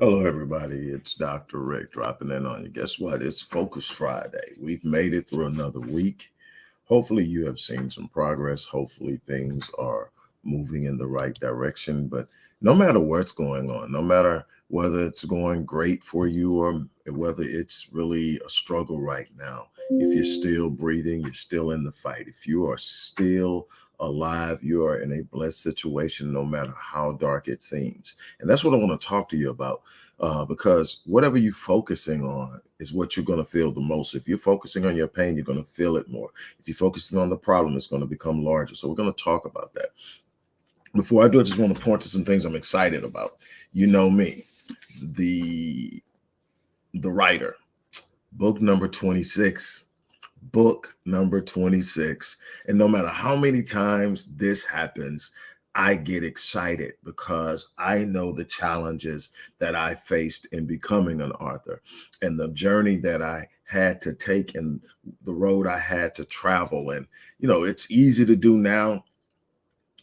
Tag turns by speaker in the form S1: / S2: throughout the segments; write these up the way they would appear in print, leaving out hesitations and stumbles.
S1: Hello, everybody. It's Dr. Rick dropping in on you. Guess what? It's Focus Friday. We've made it through another week. Hopefully, you have seen some progress. Hopefully, things are moving in the right direction. But no matter what's going on, no matter whether it's going great for you or whether it's really a struggle right now, if you're still breathing, you're still in the fight. If you are still alive, you are in a blessed situation, no matter how dark it seems. And that's what I want to talk to you about because whatever you're focusing on is what you're going to feel the most. If you're focusing on your pain, you're going to feel it more. If you're focusing on the problem, it's going to become larger. So we're going to talk about that. Before I do, I just want to point to some things I'm excited about. You know me, the the writer, book number 26. Book number 26. And no matter how many times this happens, I get excited because I know the challenges that I faced in becoming an author and the journey that I had to take and the road I had to travel. And, it's easy to do now,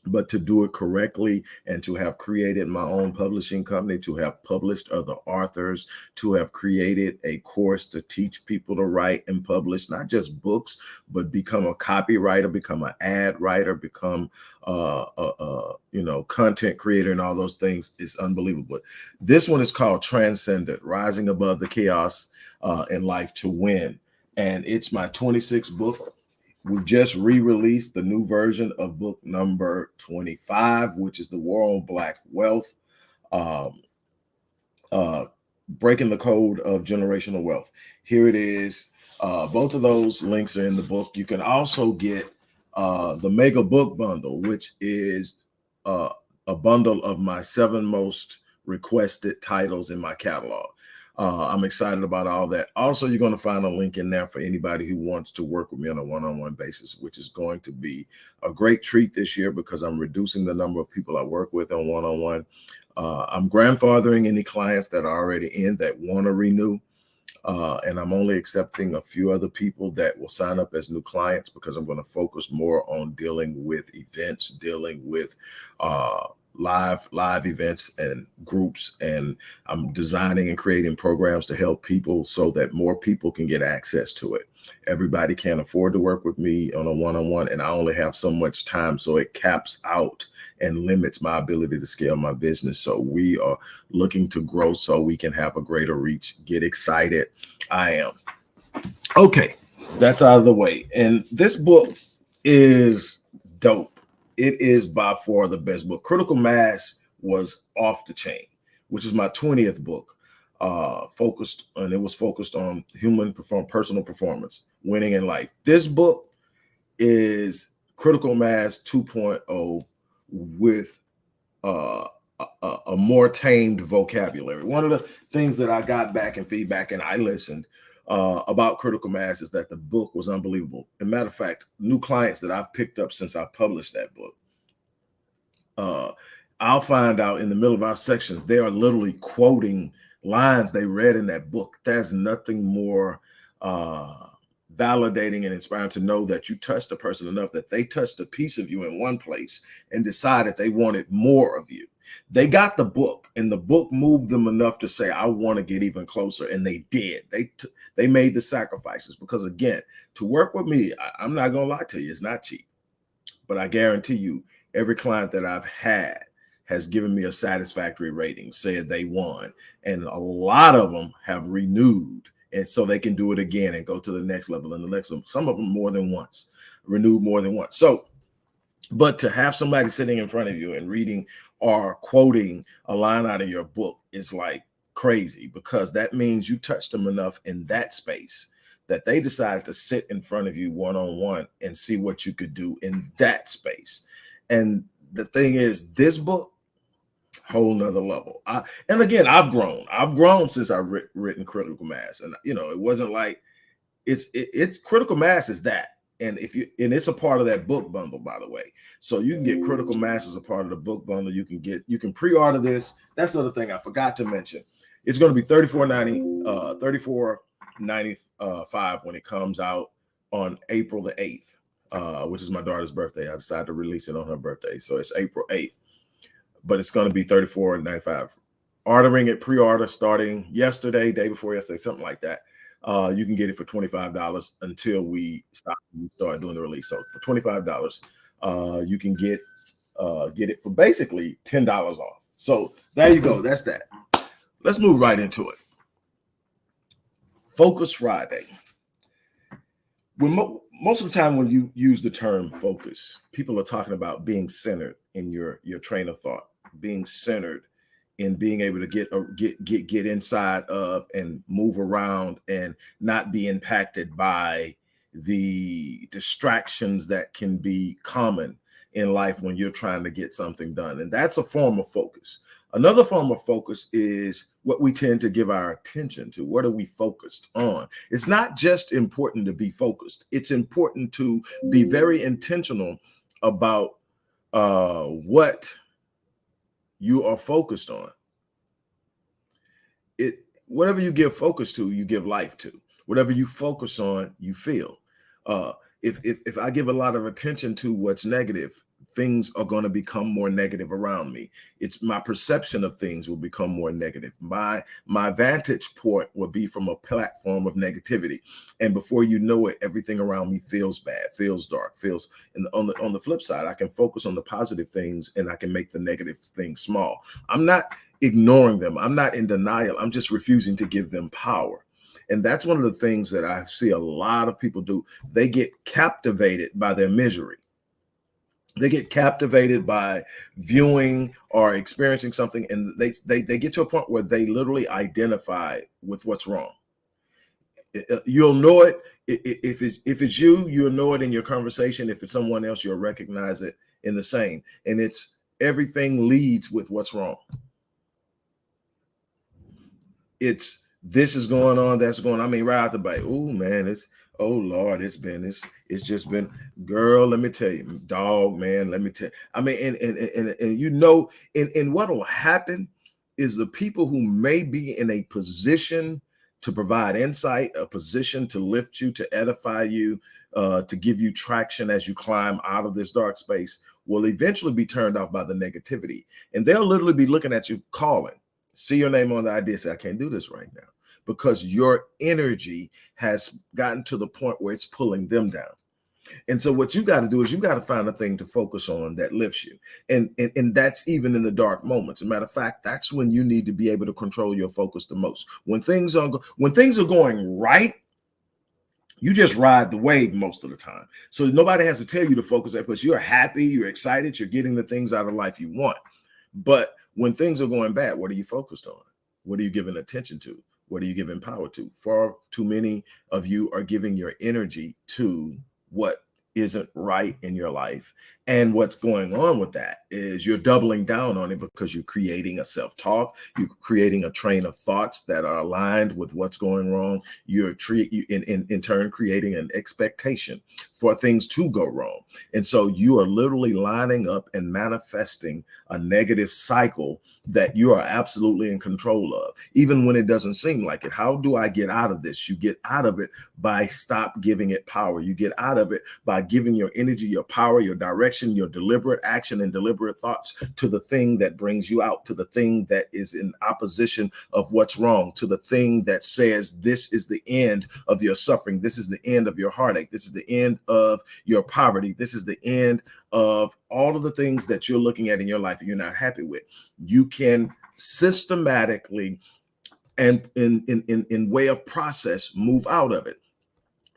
S1: but to do it correctly and to have created my own publishing company, to have published other authors, to have created a course to teach people to write and publish not just books, but become a copywriter, become an ad writer, become content creator, and all those things is unbelievable. This one is called Transcendent: Rising Above the Chaos in Life to Win, and it's my 26th book. We just re-released the new version of book number 25, which is The War on Black Wealth, um, Breaking the Code of Generational Wealth. Here it is. Both of those links are in the book. You can also get the Mega Book Bundle, which is uh, a bundle of my 7 most requested titles in my catalog. I'm excited about all that. Also, you're going to find a link in there for anybody who wants to work with me on a one-on-one basis, which is going to be a great treat this year because I'm reducing the number of people I work with on one-on-one. I'm grandfathering any clients that are already in that want to renew. And I'm only accepting a few other people that will sign up as new clients because I'm going to focus more on dealing with events, dealing with live events and groups, and I'm designing and creating programs to help people so that more people can get access to it. Everybody can't afford to work with me on a one-on-one, and I only have so much time, so it caps out and limits my ability to scale my business. So we are looking to grow so we can have a greater reach. Get excited. I am. Okay, that's out of the way. And this book is dope. It is by far the best book. Critical Mass was off the chain, which is my 20th book. It was focused on personal performance, winning in life. This book is Critical Mass 2.0 with a more tamed vocabulary. One of the things that I got back in feedback, and I listened about Critical Mass, is that the book was unbelievable. As a matter of fact, new clients that I've picked up since I published that book, I'll find out in the middle of our sections, they are literally quoting lines they read in that book. There's nothing more validating and inspiring to know that you touched a person enough that they touched a piece of you in one place and decided they wanted more of you. They got the book, and the book moved them enough to say, I want to get even closer. And they did. They made the sacrifices because, again, to work with me, I'm not going to lie to you, it's not cheap. But I guarantee you, every client that I've had has given me a satisfactory rating, said they won. And a lot of them have renewed. And so they can do it again and go to the next level and the next level. Some of them more than once, renewed more than once. So, but to have somebody sitting in front of you and reading or quoting a line out of your book is like crazy, because that means you touched them enough in that space that they decided to sit in front of you one-on-one and see what you could do in that space. And the thing is, this book, whole nother level. And again, I've grown since I've written Critical Mass. And it wasn't like it's Critical Mass is that. And it's a part of that book bundle, by the way. So you can get Critical Mass as a part of the book bundle. You can pre-order this. That's the other thing I forgot to mention. It's going to be $34.95 when it comes out on April the 8th, which is my daughter's birthday. I decided to release it on her birthday. So it's April 8th. But it's going to be $34.95 ordering it, pre-order starting yesterday, day before yesterday, something like that. You can get it for $25 until we start doing the release. So for $25, you can get it for basically $10 off. So there you go. That's that. Let's move right into it. Focus Friday. Most of the time when you use the term focus, people are talking about being centered in your train of thought, being centered in being able to get inside of and move around and not be impacted by the distractions that can be common in life when you're trying to get something done. And that's a form of focus. Another form of focus is what we tend to give our attention to. What are we focused on? It's not just important to be focused. It's important to be very intentional about what you are focused on. Whatever you give focus to, you give life to. Whatever you focus on, you feel. If I give a lot of attention to what's negative, things are going to become more negative around me. It's my perception of things will become more negative. My vantage point will be from a platform of negativity, and before you know it, everything around me feels bad, feels dark, feels. And on the flip side, I can focus on the positive things, and I can make the negative things small. I'm not ignoring them. I'm not in denial. I'm just refusing to give them power. And that's one of the things that I see a lot of people do. They get captivated by their misery. They get captivated by viewing or experiencing something, and they get to a point where they literally identify with what's wrong. You'll know it if it's you. You'll know it in your conversation. If it's someone else, you'll recognize it in the same. And it's everything leads with what's wrong. It's this is going on, that's going on. I mean, right out the bite. Oh man, oh Lord, it's just been, girl, let me tell you, dog, man, let me tell you. I mean, and you know, and what'll happen is the people who may be in a position to provide insight, a position to lift you, to edify you, to give you traction as you climb out of this dark space, will eventually be turned off by the negativity. And they'll literally be looking at you, calling, see your name on the ID, say, I can't do this right now, because your energy has gotten to the point where it's pulling them down. And so what you got to do is you got to find a thing to focus on that lifts you. And that's even in the dark moments. As a matter of fact, that's when you need to be able to control your focus the most. When things are going right, you just ride the wave most of the time. So nobody has to tell you to focus that, because you're happy, you're excited, you're getting the things out of life you want. But when things are going bad, what are you focused on? What are you giving attention to? What are you giving power to? Far too many of you are giving your energy to what isn't right in your life. And what's going on with that is you're doubling down on it, because you're creating a self-talk, you're creating a train of thoughts that are aligned with what's going wrong. You're in turn creating an expectation for things to go wrong. And so you are literally lining up and manifesting a negative cycle that you are absolutely in control of, even when it doesn't seem like it. How do I get out of this? You get out of it by stop giving it power. You get out of it by giving your energy, your power, your direction, your deliberate action and deliberate thoughts to the thing that brings you out, to the thing that is in opposition of what's wrong, to the thing that says this is the end of your suffering, this is the end of your heartache, this is the end of your poverty, this is the end of all of the things that you're looking at in your life and you're not happy with. You can systematically and in way of process move out of it.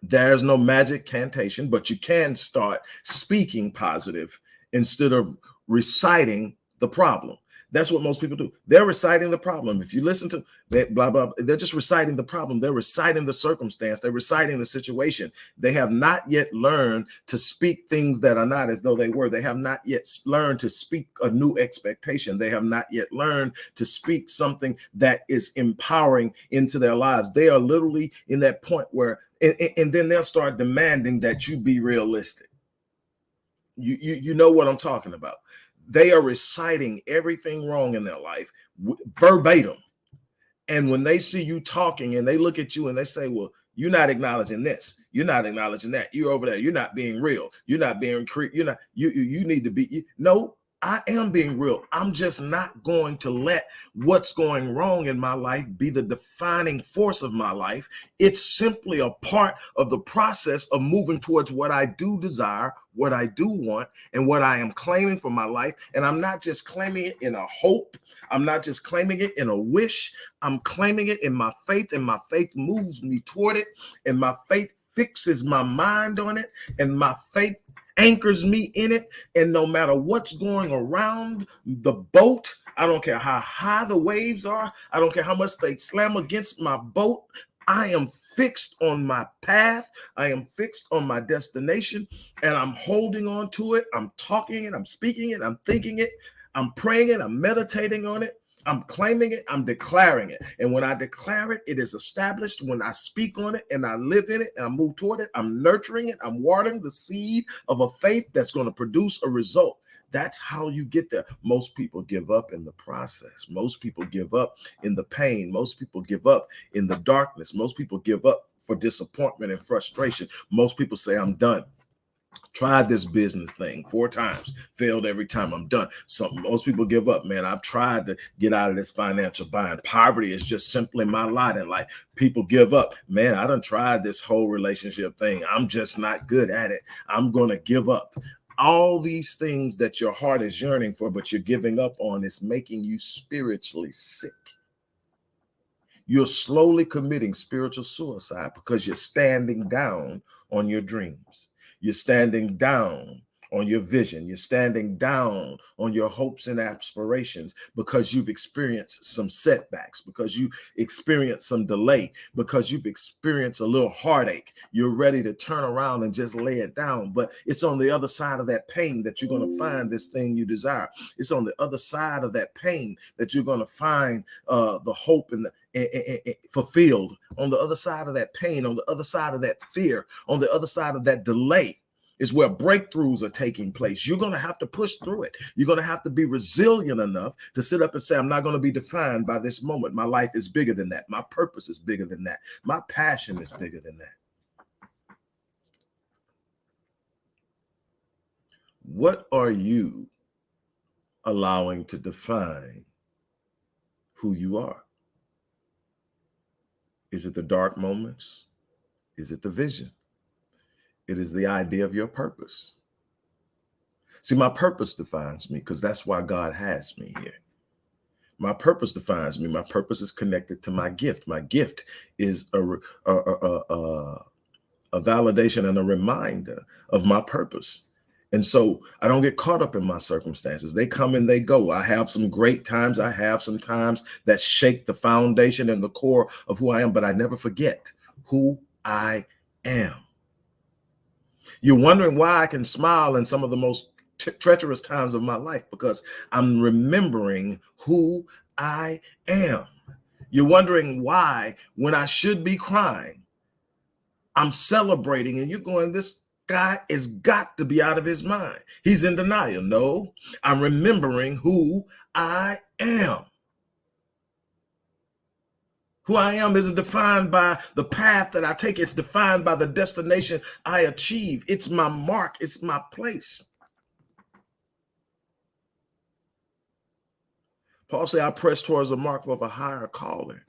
S1: There's no magic cantation, but you can start speaking positive instead of reciting the problem. That's what most people do. They're reciting the problem. If you listen to that, blah, blah, they're just reciting the problem. They're reciting the circumstance. They're reciting the situation. They have not yet learned to speak things that are not as though they were. They have not yet learned to speak a new expectation. They have not yet learned to speak something that is empowering into their lives. They are literally in that point where, and then they'll start demanding that you be realistic. You know what I'm talking about. They are reciting everything wrong in their life verbatim. And when they see you talking and they look at you and they say, well, you're not acknowledging this, you're not acknowledging that, you're over there, you're not being real, you're not being, you need to be, no, I am being real. I'm just not going to let what's going wrong in my life be the defining force of my life. It's simply a part of the process of moving towards what I do desire, what I do want, and what I am claiming for my life. And I'm not just claiming it in a hope. I'm not just claiming it in a wish. I'm claiming it in my faith, and my faith moves me toward it, and my faith fixes my mind on it, and my faith anchors me in it. And no matter what's going around the boat, I don't care how high the waves are, I don't care how much they slam against my boat, I am fixed on my path, I am fixed on my destination, and I'm holding on to it. I'm talking it, I'm speaking it, I'm thinking it, I'm praying it, I'm meditating on it, I'm claiming it, I'm declaring it. And when I declare it, it is established. When I speak on it and I live in it and I move toward it, I'm nurturing it, I'm watering the seed of a faith that's going to produce a result. That's how you get there. Most people give up in the process. Most people give up in the pain. Most people give up in the darkness. Most people give up for disappointment and frustration. Most people say, I'm done. Tried this business thing 4 times, failed every time, I'm done. So most people give up. Man, I've tried to get out of this financial bind. Poverty is just simply my lot in life. People give up. Man, I done tried this whole relationship thing. I'm just not good at it. I'm going to give up. All these things that your heart is yearning for, but you're giving up on, is making you spiritually sick. You're slowly committing spiritual suicide because you're standing down on your dreams. You're standing down on your vision. You're standing down on your hopes and aspirations because you've experienced some setbacks, because you experienced some delay, because you've experienced a little heartache. You're ready to turn around and just lay it down. But it's on the other side of that pain that you're going to find this thing you desire. It's on the other side of that pain that you're going to find the hope and the fulfilled. On the other side of that pain, on the other side of that fear, on the other side of that delay is where breakthroughs are taking place. You're going to have to push through it. You're going to have to be resilient enough to sit up and say, I'm not going to be defined by this moment. My life is bigger than that. My purpose is bigger than that. My passion is bigger than that. What are you allowing to define who you are? Is it the dark moments? Is it the vision? It is the idea of your purpose. See, my purpose defines me because that's why God has me here. My purpose defines me. My purpose is connected to my gift. My gift is a validation and a reminder of my purpose. And so I don't get caught up in my circumstances. They come and they go. I have some great times. I have some times that shake the foundation and the core of who I am, but I never forget who I am. You're wondering why I can smile in some of the most treacherous times of my life, because I'm remembering who I am. You're wondering why, when I should be crying, I'm celebrating, and you're going, this guy has got to be out of his mind. He's in denial. No, I'm remembering who I am. Who I am isn't defined by the path that I take. It's defined by the destination I achieve. It's my mark. It's my place. Paul said, I press towards the mark of a higher calling.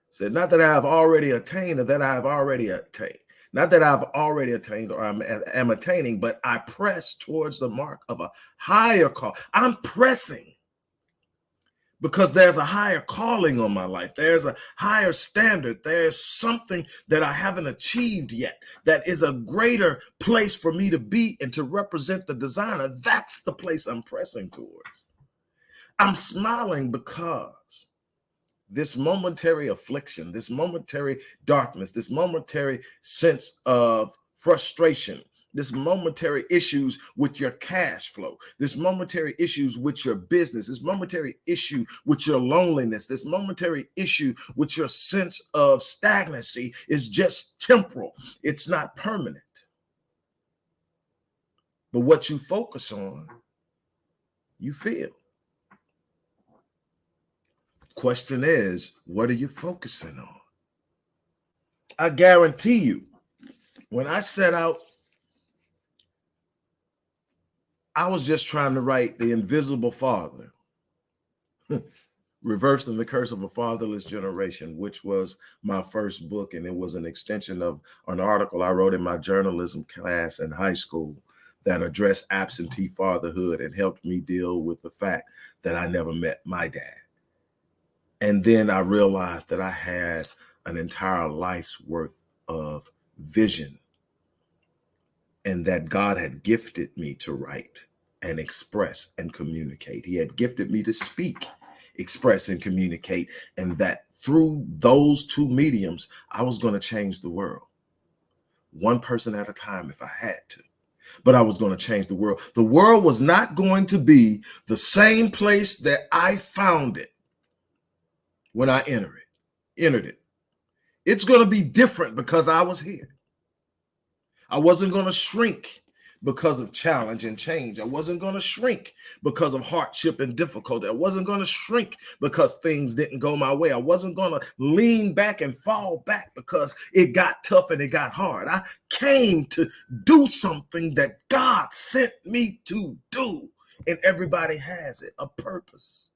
S1: Said, not that I have already attained or that I have already attained. Not that I've already attained or am attaining, but I press towards the mark of a higher call. I'm pressing because there's a higher calling on my life. There's a higher standard. There's something that I haven't achieved yet that is a greater place for me to be and to represent the designer. That's the place I'm pressing towards. I'm smiling because this momentary affliction, this momentary darkness, this momentary sense of frustration, this momentary issues with your cash flow, this momentary issues with your business, this momentary issue with your loneliness, this momentary issue with your sense of stagnancy is just temporal. It's not permanent. But what you focus on, you feel. Question is, what are you focusing on? I guarantee you, when I set out I was just trying to write The Invisible Father, Reversing the Curse of a Fatherless Generation, which was my first book. And it was an extension of an article I wrote in my journalism class in high school that addressed absentee fatherhood and helped me deal with the fact that I never met my dad. And then I realized that I had an entire life's worth of vision, and that God had gifted me to write and express and communicate. He had gifted me to speak, express, and communicate, and that through those two mediums, I was going to change the world, one person at a time if I had to. But I was going to change the world. The world was not going to be the same place that I found it when I entered it. It's going to be different because I was here. I wasn't going to shrink because of challenge and change. I wasn't going to shrink because of hardship and difficulty. I wasn't going to shrink because things didn't go my way. I wasn't going to lean back and fall back because it got tough and it got hard. I came to do something that God sent me to do, and everybody has it, a purpose.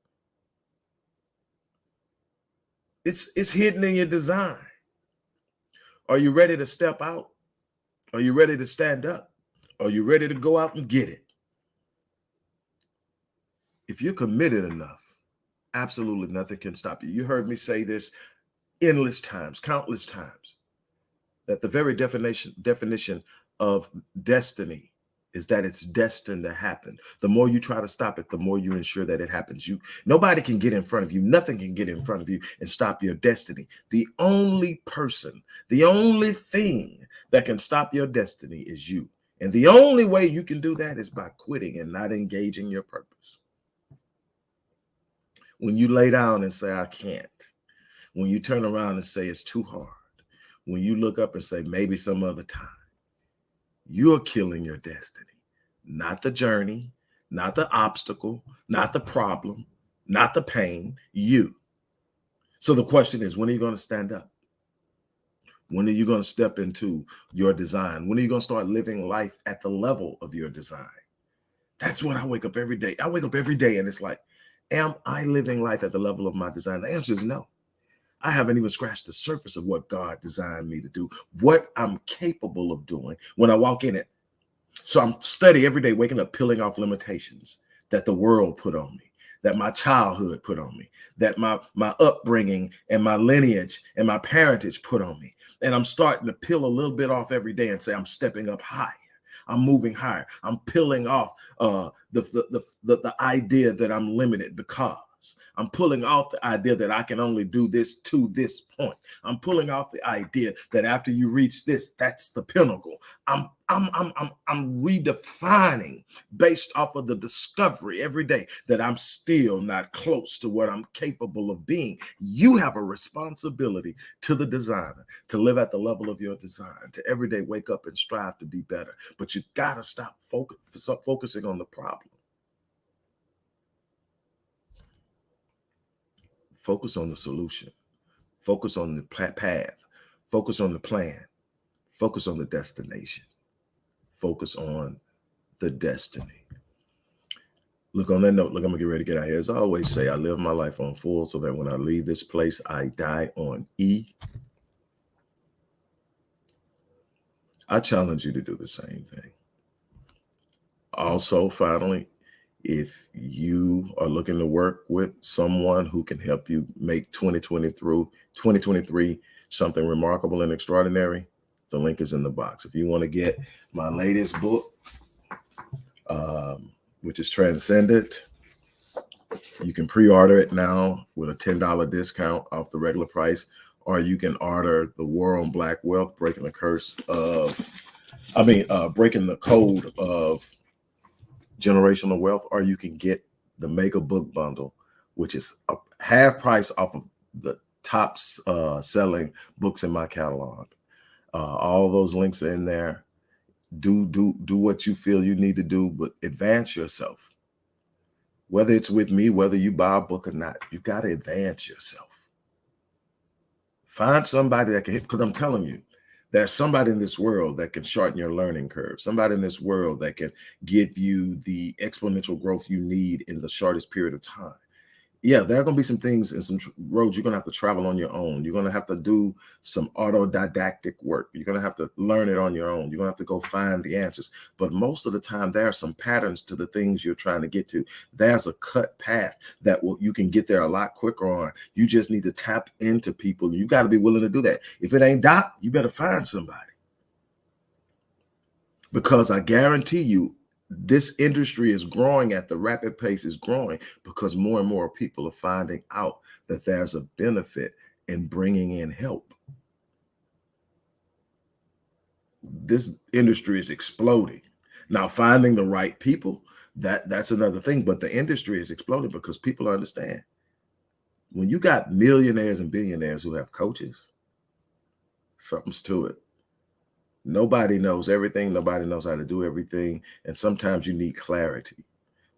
S1: It's hidden in your design. Are you ready to step out? Are you ready to stand up? Are you ready to go out and get it? If you're committed enough, absolutely nothing can stop you. You heard me say this endless times, countless times, that the very definition of destiny is that it's destined to happen. The more you try to stop it, the more you ensure that it happens. Nobody can get in front of you. Nothing can get in front of you and stop your destiny. The only person, the only thing that can stop your destiny is you. And the only way you can do that is by quitting and not engaging your purpose. When you lay down and say, I can't, when you turn around and say it's too hard, when you look up and say maybe some other time, you're killing your destiny, not the journey, not the obstacle, not the problem, not the pain, you. So the question is, when are you going to stand up? When are you going to step into your design? When are you going to start living life at the level of your design? That's when I wake up every day. I wake up every day and it's like, am I living life at the level of my design? The answer is no. I haven't even scratched the surface of what God designed me to do, what I'm capable of doing when I walk in it. So I'm studying every day, waking up, peeling off limitations that the world put on me, that my childhood put on me, that my upbringing and my lineage and my parentage put on me. And I'm starting to peel a little bit off every day and say, I'm stepping up higher. I'm moving higher. I'm peeling off the idea that I'm limited because I'm pulling off the idea that I can only do this to this point. I'm pulling off the idea that after you reach this, that's the pinnacle. I'm redefining based off of the discovery every day that I'm still not close to what I'm capable of being. You have a responsibility to the designer to live at the level of your design, to every day wake up and strive to be better. But you gotta stop focusing on the problem. Focus on the solution. Focus on the path. Focus on the plan. Focus on the destination. Focus on the destiny. Look, on that note, look, I'm gonna get ready to get out here. As I always say, I live my life on full so that when I leave this place, I die on E. I challenge you to do the same thing. Also, finally, if you are looking to work with someone who can help you make 2023 something remarkable and extraordinary, the link is in the box. If you want to get my latest book, which is Transcendent, you can pre-order it now with a $10 discount off the regular price, or you can order The War on Black Wealth, breaking the code of generational wealth, or you can get the mega book bundle, which is a half price off of the top selling books in my catalog. All those links are in there. Do what you feel you need to do, but advance yourself. Whether it's with me, whether you buy a book or not, you've got to advance yourself. Find somebody that can hit, because I'm telling you There's somebody in this world that can shorten your learning curve, somebody in this world that can give you the exponential growth you need in the shortest period of time. Yeah, there are going to be some things and some roads you're going to have to travel on your own. You're going to have to do some autodidactic work. You're going to have to learn it on your own. You're going to have to go find the answers. But most of the time, there are some patterns to the things you're trying to get to. There's a cut path that you can get there a lot quicker on. You just need to tap into people. You got to be willing to do that. If it ain't Doc, you better find somebody. Because I guarantee you, this industry is growing at the rapid pace is growing because more and more people are finding out that there's a benefit in bringing in help. This industry is exploding. Now, finding the right people, that's another thing, but the industry is exploding because people understand. When you got millionaires and billionaires who have coaches, something's to it. Nobody knows everything. Nobody knows how to do everything. And sometimes you need clarity.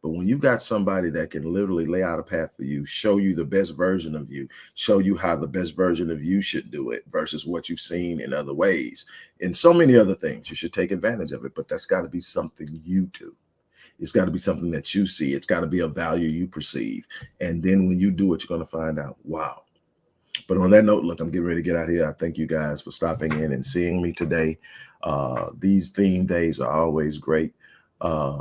S1: But when you got somebody that can literally lay out a path for you, show you the best version of you, show you how the best version of you should do it versus what you've seen in other ways, and so many other things, you should take advantage of it. But that's got to be something you do. It's got to be something that you see. It's got to be a value you perceive. And then when you do it, you're going to find out, wow. But on that note, look, I'm getting ready to get out of here. I thank you guys for stopping in and seeing me today. These theme days are always great.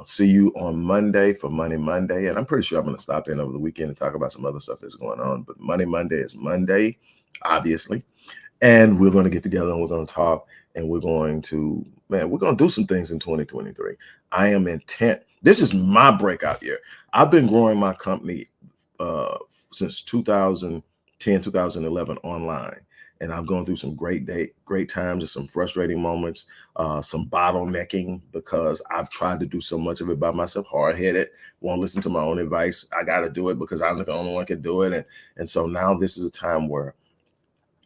S1: See you on Monday for Money Monday. And I'm pretty sure I'm going to stop in over the weekend and talk about some other stuff that's going on. But Money Monday is Monday, obviously. And we're going to get together and we're going to talk and we're going to do some things in 2023. I am intent. This is my breakout year. I've been growing my company since 2010, 2011 online. And I'm going through some great times and some frustrating moments, some bottlenecking because I've tried to do so much of it by myself, hard-headed, won't listen to my own advice. I got to do it because I'm the only one can do it. And so now this is a time where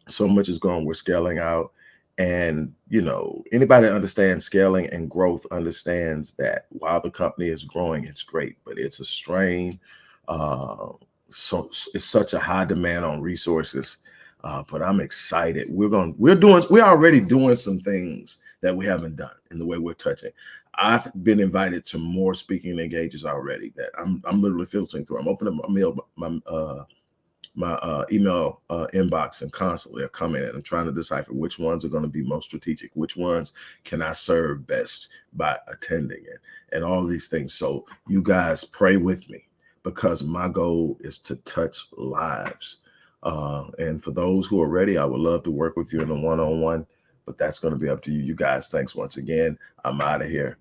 S1: so much is going, we're scaling out. And, you know, anybody that understands scaling and growth understands that while the company is growing, it's great, but it's a strain. So it's such a high demand on resources. But I'm excited. We're already doing some things that we haven't done in the way we're touching. I've been invited to more speaking engagements already that I'm literally filtering through. I'm opening my email inbox and constantly are coming in. I'm trying to decipher which ones are going to be most strategic, which ones can I serve best by attending it, and all these things. So you guys pray with me because my goal is to touch lives. And for those who are ready, I would love to work with you in a one-on-one, but that's going to be up to you. You guys, thanks once again. I'm out of here.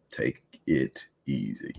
S1: Take it easy.